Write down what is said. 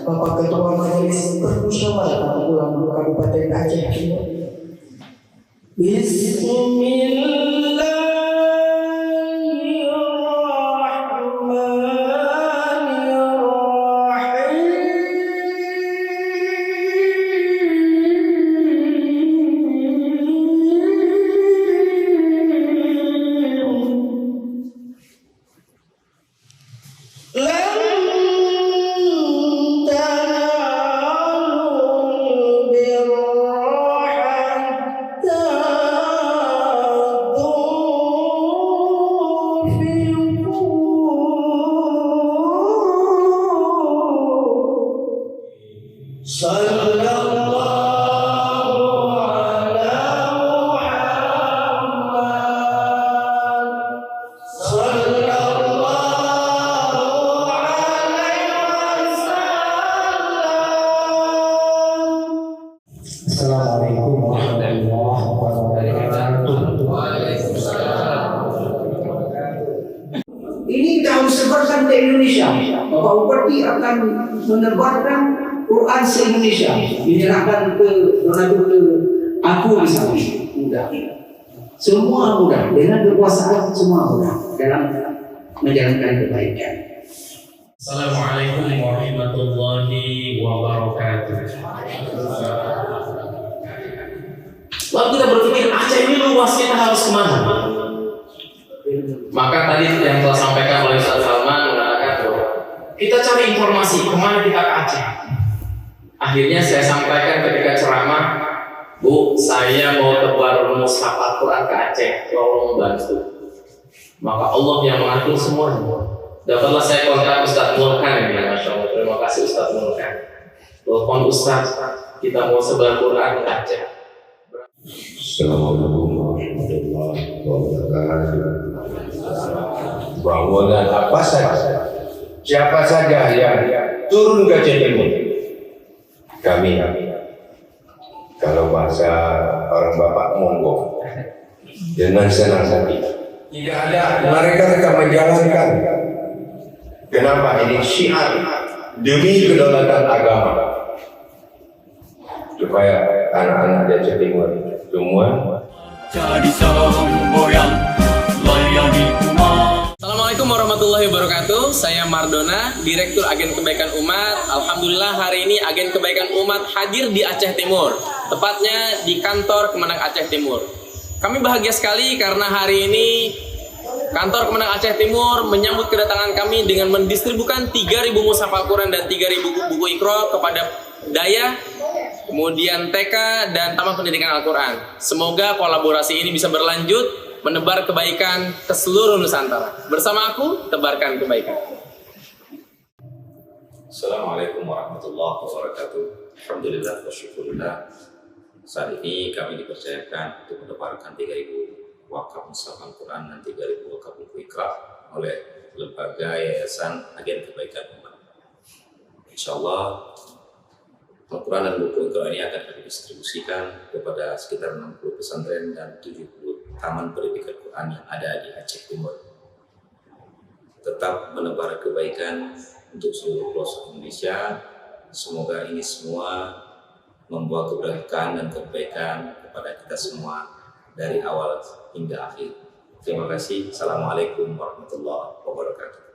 Bapak Ketua Majelis Permusyawaratan Ulama Kabupaten Aceh Timur. Assalamualaikum warahmatullahi wabarakatuh. Ini kita harus sebarkan ke Indonesia. Bapak Bupati akan menebarkan Quran se-Indonesia, menyerahkan ke aku misalnya. Mudah. Semua mudah, dengan kekuasaan semua mudah dalam menjalankan kebaikan. Assalamualaikum warahmatullahi wabarakatuh. Lalu kita berpikir Aceh ini luas, kita harus kemana? Maka tadi yang telah sampaikan oleh Ustaz Salman mengatakan bahwa kita cari informasi kemana kita ke Aceh. Akhirnya saya sampaikan ketika ceramah, Bu, saya mau tebar mushaf Al-Quran ke Aceh, tolong bantu. Maka Allah yang mengatur semuanya. Dapatlah saya kontak Ustaz Mulkan ini, Masya Allah. Terima kasih Ustaz Mulkan. Telepon Ustaz, kita mau sebar Quran ke Aceh. Assalamualaikum warahmatullahi wabarakatuh. Bangunan apa saja, siapa saja yang turun ke Aceh Timur, kami kalau bahasa orang Bapak monggo dengan senang hati. Tidak ada, mereka akan menjalankan. Kenapa? Ini syiar demi kedaulatan agama, supaya anak-anak di Aceh Timur semua jadi semboyan layani umat. Assalamualaikum warahmatullahi wabarakatuh. Saya Mardona, Direktur Agen Kebaikan Umat. Alhamdulillah hari ini Agen Kebaikan Umat hadir di Aceh Timur, tepatnya di kantor Kemenang Aceh Timur. Kami bahagia sekali karena hari ini kantor Kemenang Aceh Timur menyambut kedatangan kami dengan mendistribusikan 3.000 mushaf Al-Quran dan 3.000 buku Iqra kepada Daya, kemudian TK dan Taman Pendidikan Al-Quran. Semoga kolaborasi ini bisa berlanjut, menebar kebaikan ke seluruh Nusantara. Bersama aku, tebarkan kebaikan. Assalamualaikum warahmatullahi wabarakatuh. Alhamdulillah wa syukurillah. Saat ini kami dipercayakan untuk menebarkan 3.000 wakaf mushaf Al-Quran dan 3.000 wakaf buku Iqra oleh lembaga Yayasan Agen Kebaikan Umat. Insyaallah Al-Quran dan buku Iqra ini akan kami distribusikan kepada sekitar 60 pesantren dan 70 taman pendidikan Quran yang ada di Aceh Timur. Tetap menebar kebaikan untuk seluruh pelosok Indonesia. Semoga ini semua membawa keberkahan dan kebaikan kepada kita semua dari awal hingga akhir. Terima kasih. Assalamualaikum warahmatullahi wabarakatuh.